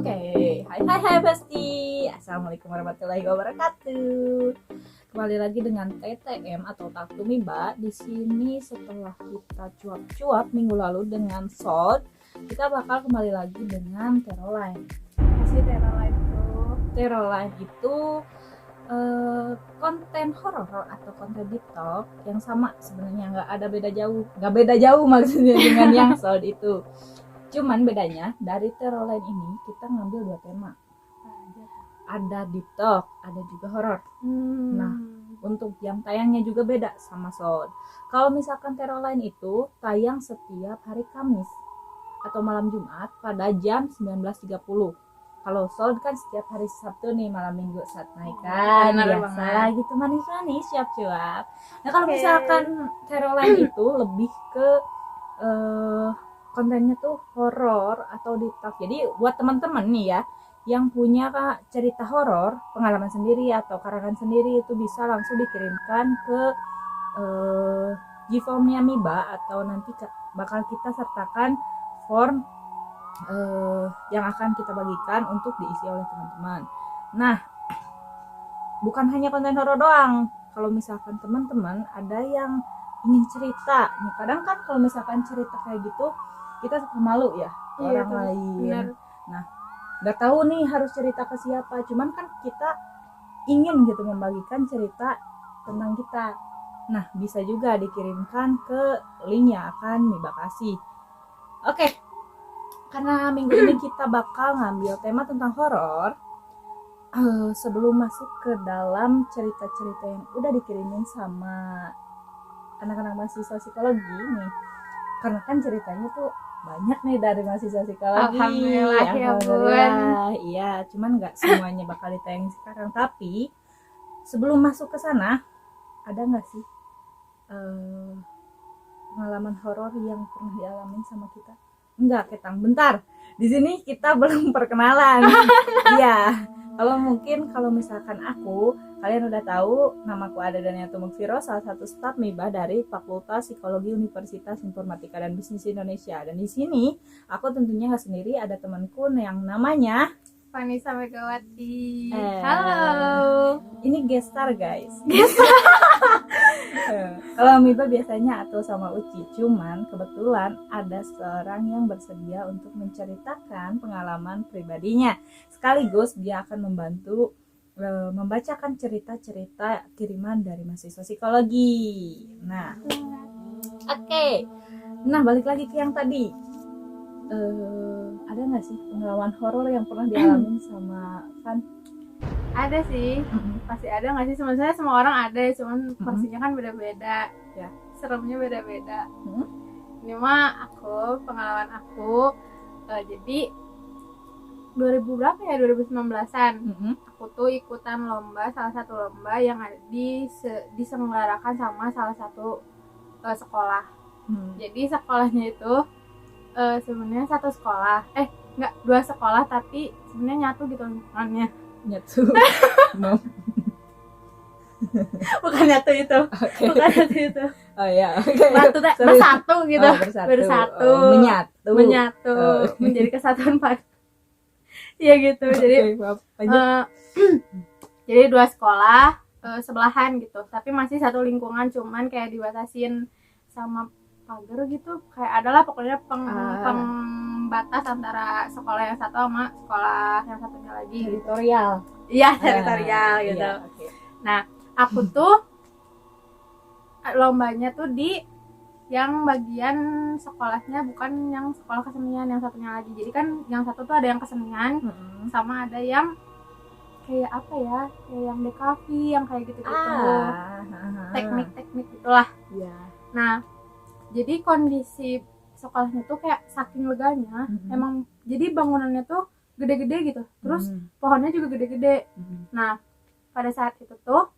Oke, hai Besti. Assalamualaikum warahmatullahi wabarakatuh. Kembali lagi dengan TTM atau Taktu Mimba. Di sini setelah kita cuap-cuap minggu lalu dengan Sold, kita bakal kembali lagi dengan Teroline. Si Teroline itu konten horor atau konten deep talk yang sama sebenarnya, nggak beda jauh maksudnya dengan yang Sold itu. Cuman bedanya dari Teroline ini kita ngambil 2 tema. Ada deep talk, ada juga horor. Nah, untuk jam tayangnya juga beda sama Sold. Kalau misalkan Teroline itu tayang setiap hari Kamis atau malam Jumat pada jam 19.30. Kalau Sold kan setiap hari Sabtu nih malam Minggu saat naik kan. Biasa gitu manis-manis siap-siap. Nah, kalau misalkan Teroline itu lebih ke kontennya tuh horor atau deep talk. Jadi buat teman-teman nih ya yang punya cerita horor, pengalaman sendiri atau karangan sendiri, itu bisa langsung dikirimkan ke G-formnya Miba, atau nanti bakal kita sertakan form yang akan kita bagikan untuk diisi oleh teman-teman. Nah, bukan hanya konten horor doang. Kalau misalkan teman-teman ada yang ingin cerita, nih kadang kan kalau misalkan cerita kayak gitu kita suka malu ya orang lain. Bener. Nah, nggak tahu nih harus cerita ke siapa. Cuman kan kita ingin gitu membagikan cerita tentang kita. Nah, bisa juga dikirimkan ke link yang akan Miba kasih. Oke, karena minggu ini kita bakal ngambil tema tentang horor. Sebelum masuk ke dalam cerita-cerita yang udah dikirimin sama anak-anak mahasiswa psikologi nih, karena kan ceritanya tuh banyak nih dari mahasiswa psikologi. Alhamdulillah. Iya, cuman nggak semuanya bakal ditayang sekarang. Tapi sebelum masuk ke sana, ada nggak sih pengalaman horor yang pernah dialamin sama kita? Enggak, Ketang. Bentar. Di sini kita belum perkenalan. Iya. Kalau misalkan kalian udah tahu namaku Ada Daniatu Mukfiro, salah satu staf Miba dari Fakultas Psikologi Universitas Informatika dan Bisnis Indonesia. Dan di sini aku tentunya nggak sendiri, ada temanku yang namanya Vanessa Megawati. Halo. Ini guest star, guys. Kalau Miba biasanya atau sama Uci, cuman kebetulan ada seorang yang bersedia untuk menceritakan pengalaman pribadinya. Sekaligus dia akan membantu membacakan cerita-cerita kiriman dari mahasiswa psikologi. Nah, oke. Nah, balik lagi ke yang tadi. Ada nggak sih pengalaman horor yang pernah dialami sama Van? Ada sih, pasti ada nggak sih? Sebenarnya semua orang ada, cuman porsinya kan beda-beda, ya. Seremnya beda-beda. Ini mah pengalaman aku, jadi 2019-an, aku tuh ikutan salah satu lomba yang diselenggarakan sama salah satu sekolah. Jadi sekolahnya itu sebenarnya satu sekolah, enggak, 2 sekolah, tapi sebenarnya nyatu gitu lingkungannya. Nyatu. Bukan nyatu itu. Okay. Bukan nyatu itu. Oh ya, okay. Bersatu gitu. Bersatu. Menyatu. Menjadi kesatuan Pak. Iya gitu. Jadi jadi 2 sekolah sebelahan gitu, tapi masih satu lingkungan, cuman kayak dibatasin sama pagar gitu, kayak adalah pokoknya pembatas antara sekolah yang satu sama sekolah yang satunya lagi. Teritorial. Iya, teritorial gitu. Iya, okay. Nah, aku tuh lombanya tuh di yang bagian sekolahnya, bukan yang sekolah kesenian yang satunya lagi. Jadi kan yang satu tuh ada yang kesenian, sama ada yang kayak apa ya, kayak yang DKV, yang kayak gitu-gitu. Teknik-teknik itulah. Iya. Nah, jadi kondisi sekolahnya tuh kayak saking leganya, emang jadi bangunannya tuh gede-gede gitu, terus pohonnya juga gede-gede. Nah, pada saat itu tuh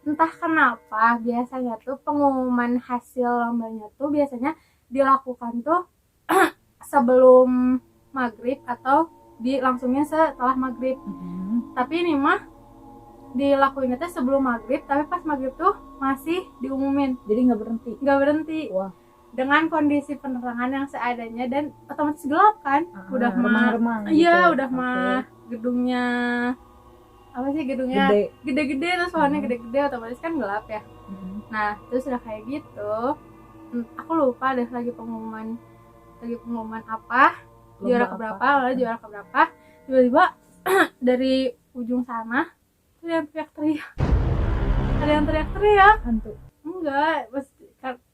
entah kenapa biasanya tuh pengumuman hasil lombanya tuh biasanya dilakukan tuh sebelum maghrib atau langsungnya setelah maghrib. Tapi ini mah dilakuinnya tuh sebelum maghrib, tapi pas maghrib tuh masih diumumin. Jadi nggak berhenti. Wah. dengan kondisi penerangan yang seadanya dan otomatis gelap kan. Udah mah remang-remang iya gitu. udah mah gedungnya apa sih, gedungnya gede-gede terus pohonnya gede-gede, otomatis kan gelap ya. Nah terus udah kayak gitu, aku lupa deh lagi pengumuman apa, juara keberapa, juara keberapa, tiba-tiba dari ujung sana ada yang teriak hantu. Enggak,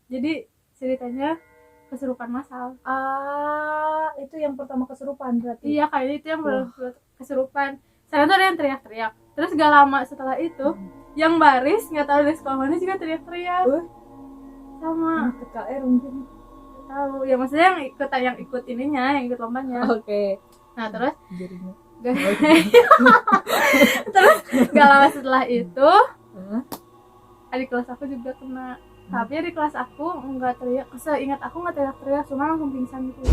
jadi ceritanya kesurupan massal. Itu yang pertama kesurupan berarti. Iya, kayaknya itu yang kesurupan. Sekarang tuh ada yang teriak-teriak. Terus gak lama setelah itu, yang baris nggak tahu dari sekolah mana juga teriak-teriak. Sama TKR mungkin. Tahu. Ya maksudnya yang ikut ininya, yang ikut lombanya. Oke. Nah, terus jadinya. Terus gak lama setelah itu, adik kelas aku juga kena. Tapi di kelas aku nggak teriak, seingat aku nggak teriak-teriak, cuma langsung pingsan gitu.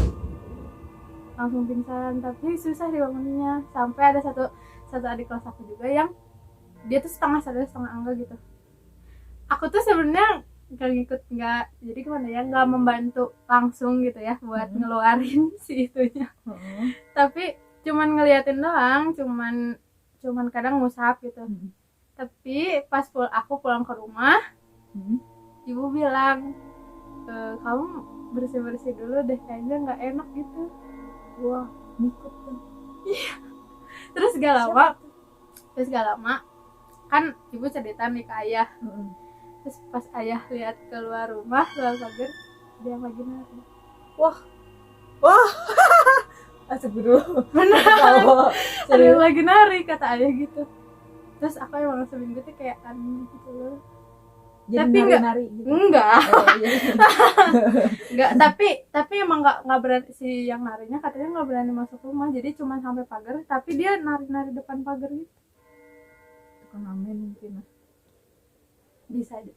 Tapi susah dibangunnya. Sampai ada satu adik kelas aku juga yang dia tuh setengah sadar setengah enggak gitu. Aku tuh sebenarnya nggak jadi gimana ya, nggak membantu langsung gitu ya buat ngeluarin si itunya. Tapi cuman ngeliatin doang, cuman kadang ngusap gitu. Tapi pas aku pulang ke rumah, ibu bilang, kamu bersih dulu deh, kayaknya nggak enak gitu. Wah, ngikut kan. Iya. Terus gak lama kan ibu cerita nih ke ayah. Terus pas ayah lihat keluar pagar, dia lagi nari. Wah asik dulu. Bener. Ada yang lagi nari kata ayah gitu. Terus aku emang seminggu tuh kayak aneh gitu loh. Jadi tapi nari gitu. Enggak. Enggak, tapi emang enggak berani, si yang narinya katanya enggak berani masuk rumah, jadi cuma sampai pagar, tapi dia nari depan pagar gitu. Tukang amen mungkin. Bisa aja.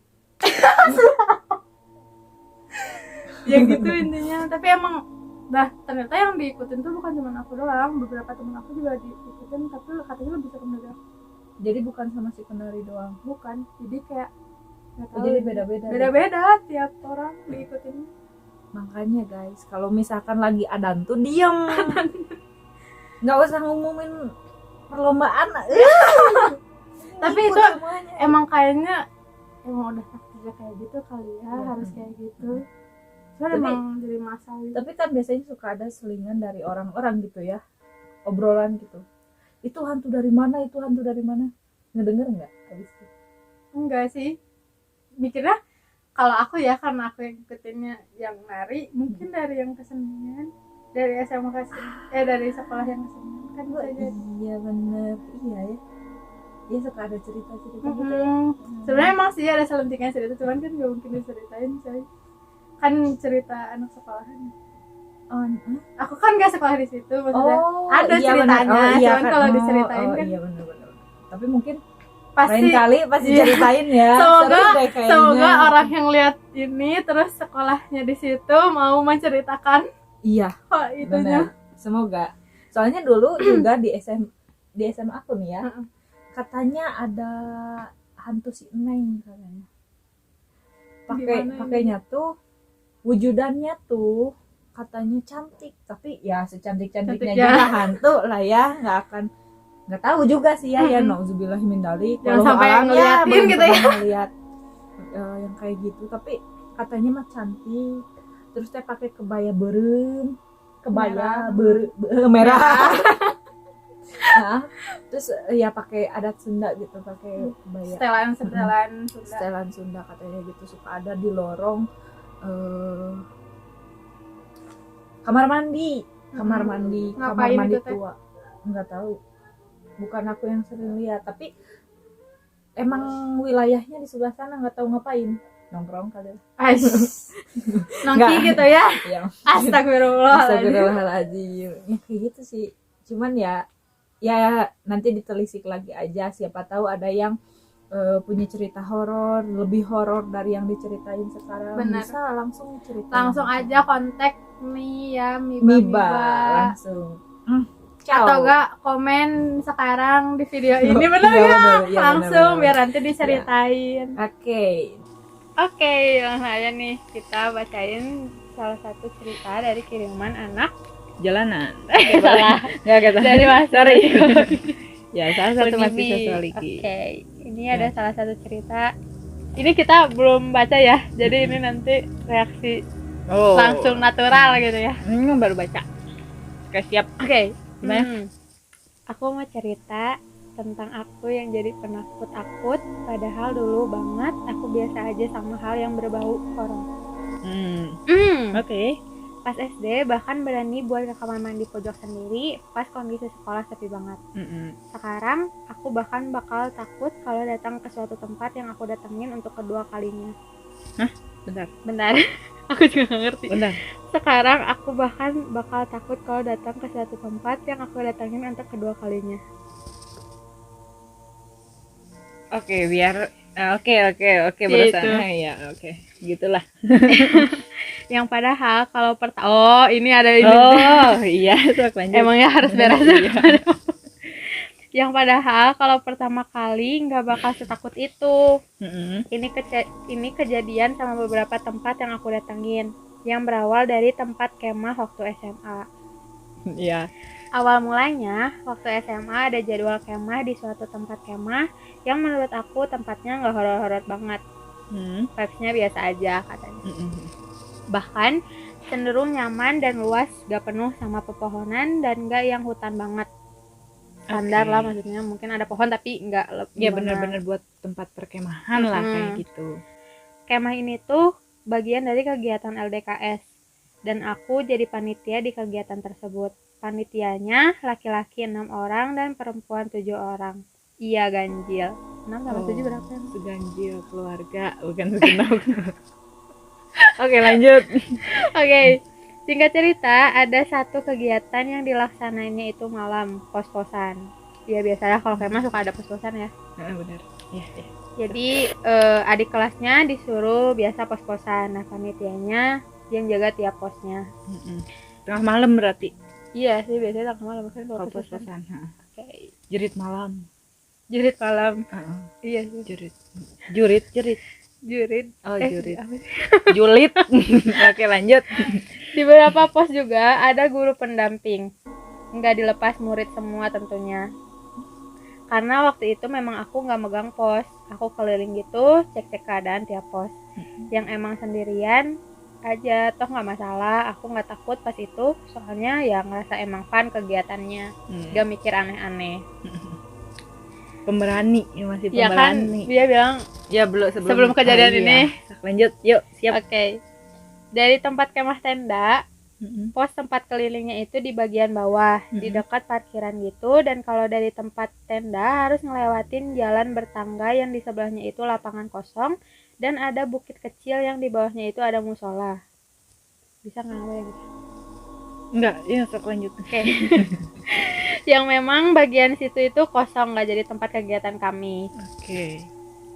Ya gitu intinya. Tapi emang ternyata yang diikutin tuh bukan cuma aku doang, beberapa temen aku juga diikutin, tapi katanya lebih serem dari aku. Jadi bukan sama si penari doang. Bukan, jadi kayak jadi beda-beda tiap orang diikutin. Makanya guys, kalau misalkan lagi adan tuh diem. Nggak usah ngumumin perlombaan. Tapi itu semuanya. Emang kayaknya emang udah takdirnya kayak gitu kali ya, harus kayak gitu. Soalnya emang jadi masalah. Tapi kan biasanya suka ada selingan dari orang-orang gitu ya, obrolan gitu. Itu hantu dari mana? Ngedenger nggak habis itu? Enggak sih. Mikirnya kalau aku ya, karena aku yang ikutinnya yang nari, mungkin dari yang kesenian, dari SMA dari sekolah yang kesenian kan bisa jadi. Iya bener, iya ya. Dia suka ada cerita-cerita gitu ya. Sebenarnya emang sih ada selentingan cerita, cuman kan gak mungkin diceritain coy. Kan cerita anak sekolahan. Aku kan gak sekolah di situ, maksudnya ada ceritanya, cuman kalau diceritain kan. Iya bener. Tapi mungkin pasti ceritain ya. Semoga orang yang lihat ini terus sekolahnya di situ mau menceritakan. Iya. Itunya. Semoga. Soalnya dulu juga di SMA aku nih ya. Katanya ada hantu si Neng katanya. Pakainya tuh wujudannya tuh katanya cantik, tapi ya secantik-cantiknya juga hantu lah ya, nggak tahu juga sih ya. Nauzubillah min dzalik. Jangan sampai ngeliatin gitu ya. Ngeliat yang kayak gitu, tapi katanya mah cantik. Terus teh pakai kebaya merah. Nah, terus ya pakai adat Sunda gitu, pakai kebaya. Setelan Sunda katanya gitu, suka ada di lorong kamar mandi tua. Nggak tahu. Bukan aku yang sering lihat, tapi emang wilayahnya di sebelah sana, nggak tahu ngapain, nongkrong kali. Nongki gitu ya. Astagfirullahaladzim. Ya kayak gitu sih. Cuman ya nanti ditelisik lagi aja, siapa tahu ada yang punya cerita horor, lebih horor dari yang diceritain sekarang. Bener. Bisa langsung cerita. Langsung aja kontak nih ya Miba langsung. Ciao. Atau enggak komen sekarang di video ini, bener ya? Langsung bener. Biar nanti diceritain. Oke. Oke, langsung aja nih kita bacain salah satu cerita dari kiriman anak Jalanan. salah Nggak dari Mas sorry. Ya, salah satu Unibi. mahasiswa Soliki. Oke, ini Ya. ada salah satu cerita. Ini kita belum baca ya, jadi ini nanti reaksi langsung natural gitu ya. Baru baca. Oke, siap. Oke, Gimana? aku mau cerita tentang aku yang jadi penakut akut, padahal dulu banget aku biasa aja sama hal yang berbau horor. Oke. Pas SD bahkan berani buat ke kamar mandi pojok sendiri pas kondisi sekolah sepi banget. Sekarang aku bahkan bakal takut kalau datang ke suatu tempat yang aku datengin untuk kedua kalinya. Hah? Bentar. Aku juga gak ngerti. Bentar. Sekarang aku bahkan bakal takut kalau datang ke suatu tempat yang aku datengin untuk kedua kalinya. Oke, biar oke Gitu. berasa. Ya, oke. Gitulah. Yang padahal kalau ini ada ini. Oh, iya, sok lanjut. Emangnya harus beres. Iya. Yang padahal kalau pertama kali nggak bakal setakut itu. Ini kejadian sama beberapa tempat yang aku datengin, yang berawal dari tempat kemah waktu SMA. Iya. Awal mulanya, waktu SMA ada jadwal kemah di suatu tempat kemah yang menurut aku tempatnya nggak horor-horor banget. Vibes-nya biasa aja katanya. Bahkan cenderung nyaman dan luas, gak penuh sama pepohonan dan gak yang hutan banget. Standar lah, maksudnya mungkin ada pohon tapi nggak. Ya benar-benar buat tempat perkemahan lah kayak gitu. Kemah ini tuh bagian dari kegiatan LDKS dan aku jadi panitia di kegiatan tersebut. Panitianya laki-laki 6 orang dan perempuan 7 orang. Iya, ganjil. 6 sama 7 berapa? Seganjil keluarga, bukan segenap. Oke, lanjut. Oke. Singkat cerita, ada satu kegiatan yang dilaksanainnya itu malam, pos-posan. Ya biasanya kalau kemah suka ada pos-posan ya. Benar. Iya. Jadi adik kelasnya disuruh biasa pos-posan. Nah, panitianya yang jaga tiap posnya. Tengah malam berarti. Iya sih, biasanya tengah malam kan kalau pos-posan. Oke. Jerit malam. Iya sih. Jurit. Oh, jurit. Julit. Oke, lanjut. Di beberapa pos juga ada guru pendamping. Nggak dilepas murid semua tentunya. Karena waktu itu memang aku nggak megang pos. Aku keliling gitu, cek-cek keadaan tiap pos. Yang emang sendirian aja, toh nggak masalah. Aku nggak takut pas itu, soalnya ya ngerasa emang fun kegiatannya. Gak mikir aneh-aneh. Pemberani, masih ya kan, pemberani. Dia bilang ya sebelum kejadian ini. Lanjut, yuk, siap. Oke. Dari tempat kemah tenda, pos tempat kelilingnya itu di bagian bawah, di dekat parkiran gitu. Dan kalau dari tempat tenda harus ngelewatin jalan bertangga yang di sebelahnya itu lapangan kosong dan ada bukit kecil yang di bawahnya itu ada musola. Bisa nggak ya gitu? Enggak, ya sok lanjut. Oke. Yang memang bagian situ itu kosong, nggak jadi tempat kegiatan kami. Oke.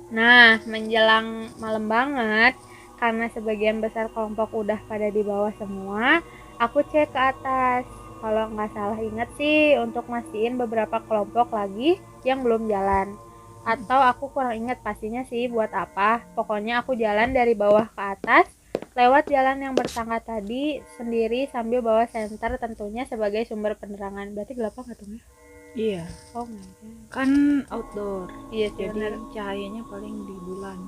Nah, menjelang malam banget, karena sebagian besar kelompok udah pada di bawah semua, aku cek ke atas. Kalau nggak salah ingat sih, untuk mastiin beberapa kelompok lagi yang belum jalan. Atau aku kurang ingat pastinya sih buat apa. Pokoknya aku jalan dari bawah ke atas, lewat jalan yang bertangga tadi sendiri sambil bawa senter tentunya sebagai sumber penerangan. Berarti gelap nggak tuh? Iya. Oh my god. Kan outdoor. Iya sih, jadi benar. Cahayanya paling di bulan.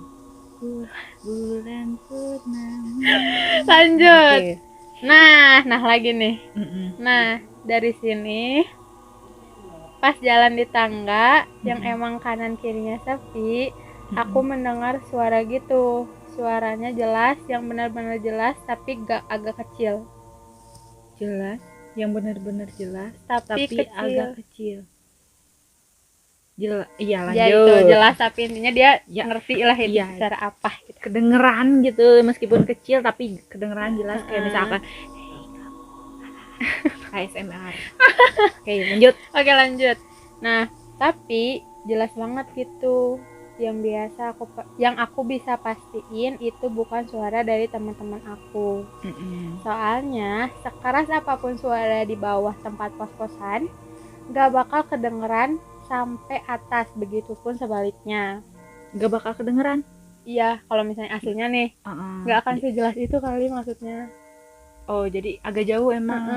Bulan purnama. Lanjut. Okay. Nah lagi nih. Nah, dari sini pas jalan di tangga yang emang kanan kirinya sepi, aku mendengar suara gitu. Suaranya jelas, yang benar-benar jelas tapi agak kecil. Jelas, yang benar-benar jelas tapi kecil. Agak kecil. Iya, lanjut. Ya itu jelas tapi intinya dia ngerti lah itu suara apa gitu. Kedengeran gitu, meskipun kecil tapi kedengeran jelas kayak misalkan ASMR. Oke, lanjut. Oke, lanjut. Nah, tapi jelas banget gitu. Yang aku bisa pastiin itu bukan suara dari teman-teman aku. Soalnya sekeras apapun suara di bawah tempat pos-posan gak bakal kedengeran sampai atas, begitupun sebaliknya. Gak bakal kedengeran? Iya, kalau misalnya aslinya nih nggak akan sejelas itu kali maksudnya. Oh, jadi agak jauh emang.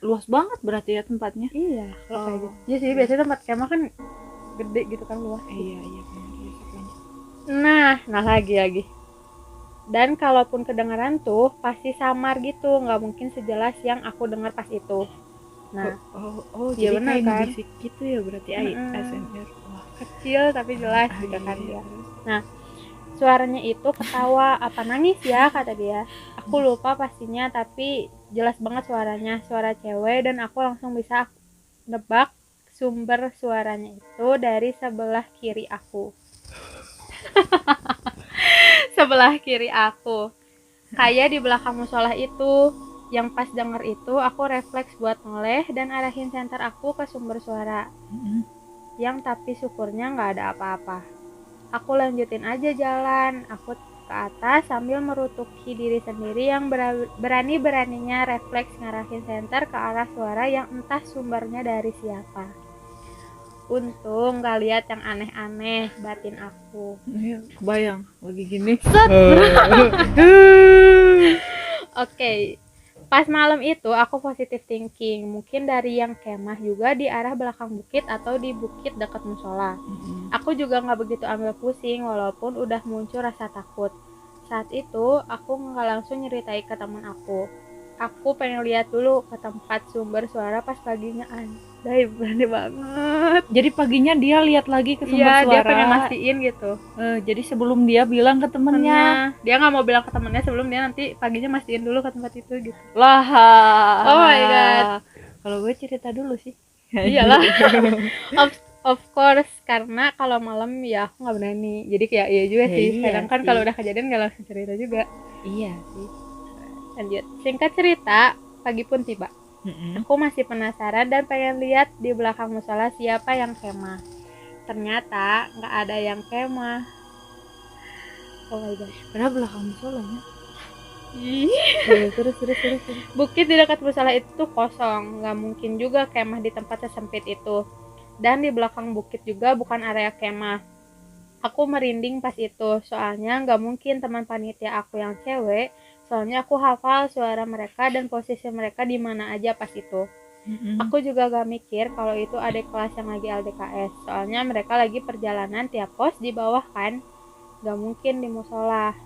Luas banget berarti ya tempatnya. Iya, kalau kayak gitu. Iya sih, biasanya tempat kemah kan gede gitu kan, luas. Iya benar. Nah lagi. Dan kalaupun kedengaran tuh pasti samar gitu, nggak mungkin sejelas yang aku dengar pas itu. Nah, jadi bener kayak kan? ngebisik gitu ya berarti ASMR. Wah, kecil tapi jelas gitu kan dia. Nah, suaranya itu ketawa apa nangis ya kata dia. Aku lupa pastinya tapi jelas banget suaranya, suara cewek, dan aku langsung bisa nebak sumber suaranya itu dari sebelah kiri aku. Sebelah kiri aku. Kayak di belakang musola itu. Yang pas denger itu aku refleks buat noleh dan arahin senter aku ke sumber suara. Yang tapi syukurnya nggak ada apa-apa. Aku lanjutin aja jalan, aku ke atas sambil merutuki diri sendiri yang berani-beraninya refleks ngarahin senter ke arah suara yang entah sumbernya dari siapa. Untung gak lihat yang aneh-aneh, batin aku. Kebayang lagi gini. Oke. Pas malam itu aku positive thinking, mungkin dari yang kemah juga di arah belakang bukit atau di bukit dekat musola. Aku juga gak begitu ambil pusing walaupun udah muncul rasa takut. Saat itu aku gak langsung nyeritain ke teman aku. Aku pengen lihat dulu ke tempat sumber suara pas paginya. Anjay, berani banget. Jadi paginya dia lihat lagi ke sumber suara. Iya, dia pengen mastiin gitu. Jadi sebelum dia bilang ke temennya, dia nggak mau bilang ke temennya sebelum dia nanti paginya mastiin dulu ke tempat itu gitu. Lah. Oh my god. Kalau gue cerita dulu sih. Iyalah. Of course, karena kalau malam ya aku nggak berani. Jadi kayak iya juga sih. Kadang kan kalau udah kejadian nggak langsung cerita juga. Iya sih. Lanjut. Singkat cerita, pagi pun tiba. Aku masih penasaran dan pengen lihat di belakang musola siapa yang kemah. Ternyata nggak ada yang kemah. Oh my god. Padahal belakang musolanya. Terus. Bukit di dekat musola itu kosong. Nggak mungkin juga kemah di tempat sesempit itu. Dan di belakang bukit juga bukan area kemah. Aku merinding pas itu. Soalnya nggak mungkin teman panitia aku yang cewek. Soalnya aku hafal suara mereka dan posisi mereka di mana aja pas itu. Aku juga gak mikir kalau itu adik kelas yang lagi LDKS. Soalnya mereka lagi perjalanan tiap pos di bawah kan. Gak mungkin di musola.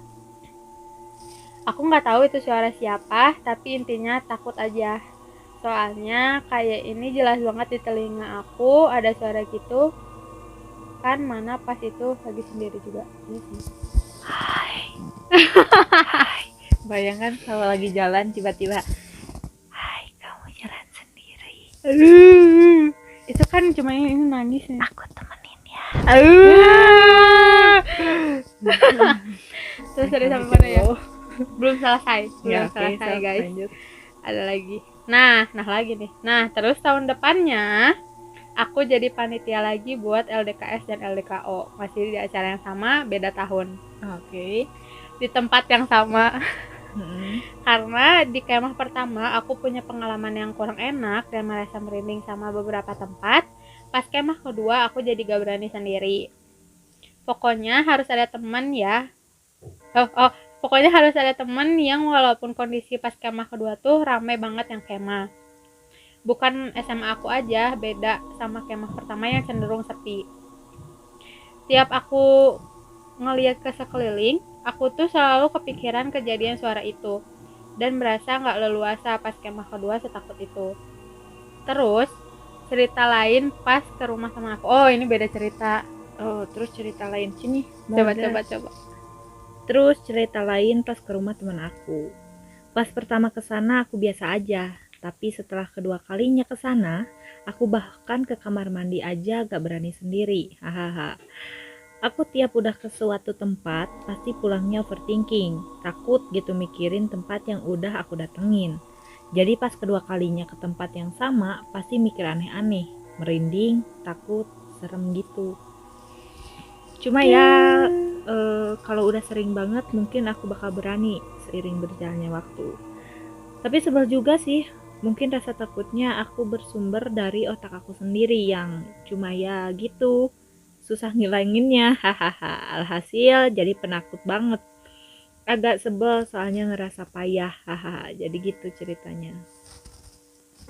Aku gak tahu itu suara siapa, tapi intinya takut aja. Soalnya kayak ini jelas banget di telinga aku ada suara gitu. Kan mana pas itu lagi sendiri juga. Hai. Bayangkan kalau lagi jalan tiba-tiba, hai, kamu jalan sendiri. Itu kan cuma ini nangis nih. Aku temenin ya. Terus dari sampai mana ya? Belum selesai guys. Lanjut. Ada lagi. Nah lagi nih. Nah terus tahun depannya aku jadi panitia lagi buat LDKS dan LDKO. Masih di acara yang sama, beda tahun. Oke. Di tempat yang sama. Karena di kemah pertama aku punya pengalaman yang kurang enak dan merasa merinding sama beberapa tempat. Pas kemah kedua aku jadi gak berani sendiri. Pokoknya harus ada teman ya. Pokoknya harus ada teman yang walaupun kondisi pas kemah kedua tuh ramai banget yang kemah. Bukan SMA aku aja, beda sama kemah pertama yang cenderung sepi. Tiap aku ngelihat ke sekeliling, aku tuh selalu kepikiran kejadian suara itu dan merasa gak leluasa pas kemah kedua setakut itu. Terus cerita lain pas ke rumah teman aku. Oh ini beda cerita. Oh terus cerita lain sini. Coba. Terus cerita lain pas ke rumah teman aku. Pas pertama kesana aku biasa aja, tapi setelah kedua kalinya kesana, aku bahkan ke kamar mandi aja gak berani sendiri. Hahaha. Aku tiap udah ke suatu tempat, pasti pulangnya overthinking, takut gitu mikirin tempat yang udah aku datengin. Jadi pas kedua kalinya ke tempat yang sama, pasti mikir aneh-aneh, merinding, takut, serem gitu. Cuma ya, kalau udah sering banget mungkin aku bakal berani seiring berjalannya waktu. Tapi sebel juga sih, mungkin rasa takutnya aku bersumber dari otak aku sendiri yang cuma ya gitu, susah ngilanginnya, hahaha. Alhasil jadi penakut banget. Agak sebel soalnya ngerasa payah, hahaha. Jadi gitu ceritanya.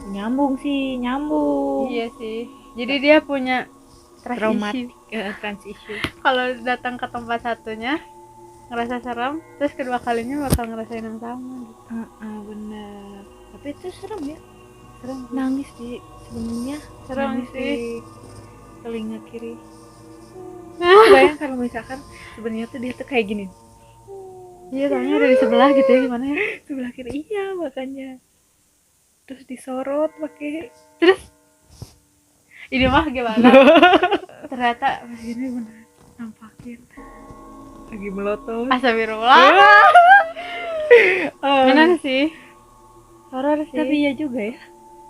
Nyambung sih, nyambung. Iya sih. Jadi dia punya Traumatik, trans issue. issue. Kalau datang ke tempat satunya ngerasa serem, terus kedua kalinya bakal ngerasain yang sama gitu. Bener. Tapi itu serem ya. Serem. Nangis di sebenarnya. Serem Nangis sih. di telinga kiri. Bayang kalau misalkan sebenarnya tuh dia tuh kayak gini. Iya, soalnya udah di sebelah gitu ya, gimana ya? Sebelah kiri, iya makanya. Terus disorot pakai. Terus ini mah gimana? Ternyata pas gini bener nampakin Lagi melotot. astagfirullah. Bener sih. Horor sih. Tapi iya juga ya.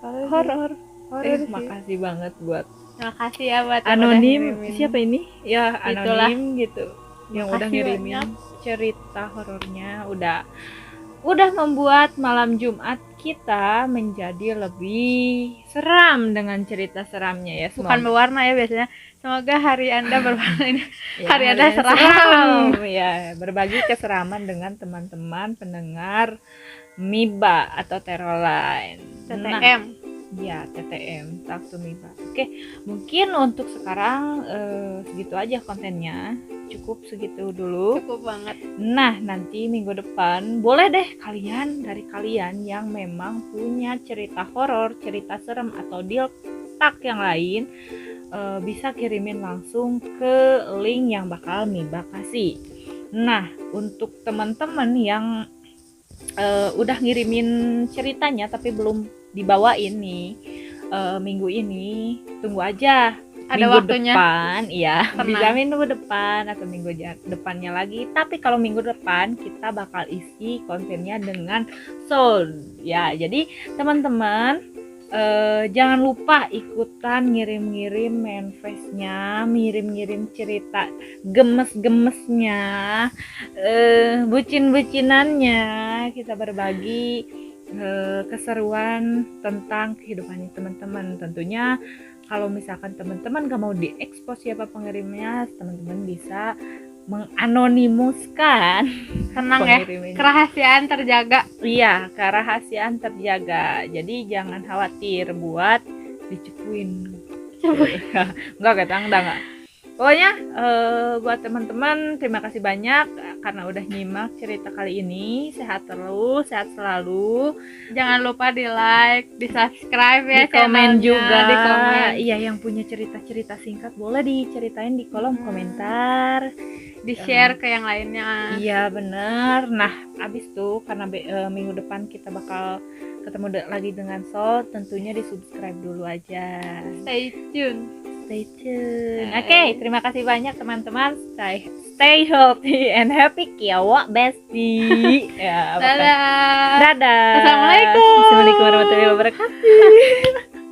Horor. Horor. Makasih banget buat Terima kasih ya buat yang udah anonim. ngirimin. Siapa ini? Ya Itulah. anonim gitu. Yang udah Makasih ngirimin banyak. cerita horornya, udah membuat malam Jumat kita menjadi lebih seram dengan cerita seramnya ya. Bukan berwarna ya biasanya. Semoga hari Anda berwarna ini. Ya, hari Anda yang seram. Ya, berbagi keseraman dengan teman-teman pendengar Miba atau Teroline. TTM. Ya, TTM, Talk to Miba. Oke, mungkin untuk sekarang segitu aja kontennya. Cukup segitu dulu. Cukup banget. Nah, nanti minggu depan boleh deh dari kalian yang memang punya cerita horor, cerita serem atau deal talk yang lain, bisa kirimin langsung ke link yang bakal Miba kasih. Nah, untuk teman-teman yang udah ngirimin ceritanya tapi belum dibawain nih minggu ini, tunggu aja. Ada minggu waktunya. depan, iya. Tenang. Bisa minggu depan atau minggu depannya lagi. Tapi kalau minggu depan kita bakal isi kontennya dengan soul. Ya, jadi teman-teman jangan lupa ikutan ngirim-ngirim manifestnya, ngirim-ngirim cerita gemes-gemesnya, bucin-bucinannya. Kita berbagi keseruan tentang kehidupannya teman-teman. Tentunya kalau misalkan teman-teman gak mau diekspos siapa pengirimnya, teman-teman bisa menganonimuskan. Tenang ya, pengirimnya. kerahasiaan terjaga. Iya, kerahasiaan terjaga. Jadi jangan khawatir buat dicepuin. Enggak, enggak. Pokoknya buat teman-teman terima kasih banyak karena udah nyimak cerita kali ini. Sehat terus, sehat selalu. Jangan lupa di like, di subscribe ya, Di komen channelnya, juga. di komen. Iya, yang punya cerita-cerita singkat boleh diceritain di kolom komentar. Di share ke yang lainnya. Iya bener. Nah abis tuh karena minggu depan kita bakal ketemu lagi dengan Sol, tentunya di subscribe dulu aja. Stay tune. Oke, terima kasih banyak teman-teman. Stay healthy and happy kiawa bestie. Ya, Dadah. dadah. Assalamualaikum. Assalamualaikum warahmatullahi wabarakatuh.